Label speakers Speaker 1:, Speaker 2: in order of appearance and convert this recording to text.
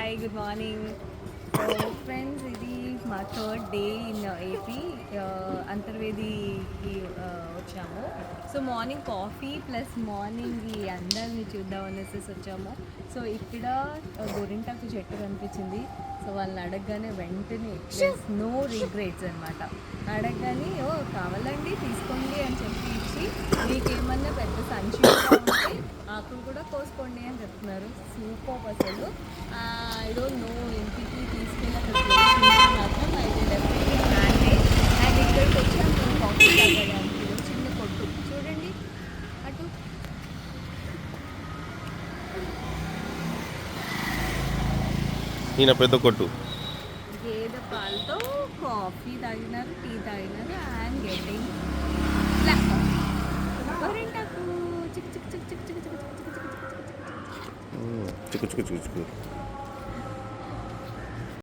Speaker 1: Hi good morning. So friends, ఇది మా third day in AP. అంతర్వేదికి వచ్చాము. So morning coffee plus morning ఈ అందరిని చూద్దాం అనేసి వచ్చాము. సో ఇక్కడ గోరింటాకు చెట్టు కనిపించింది. సో వాళ్ళని అడగగానే వెంటనే నో రిగ్రెట్స్ అనమాట. అడగగానే కావాలండి తీసుకోండి అని చెప్పి ఇచ్చి, మీకేమన్నా పెద్ద సంచి ఉంటే ఆకులు కూడా కోసుకోండి అని చెప్తున్నారు. సూపర్ అసలు. ఐ డోంట్ నో ఇంటికి తీసుకెళ్ళి అక్కడ మాత్రం అయితే డెఫినెట్లీ హ్యాండ్. అండ్ ఇక్కడికి వచ్చాము మేము కాఫీ తాగడానికి. చిన్న కొట్టు చూడండి అటు.
Speaker 2: ఈయన పెద్ద కొట్టు.
Speaker 1: గేదె పాలతో కాఫీ తాగినారు, టీ తాగినారు. అండ్ గెటింగ్ గోరింటాకు చిక్ చిక్ చిక్ చిక్ చిక్ చిక్ చిక్ చిక్ చిక్ చిక్
Speaker 2: చిక్కు చిక్కు చిక్కు చిక్కు.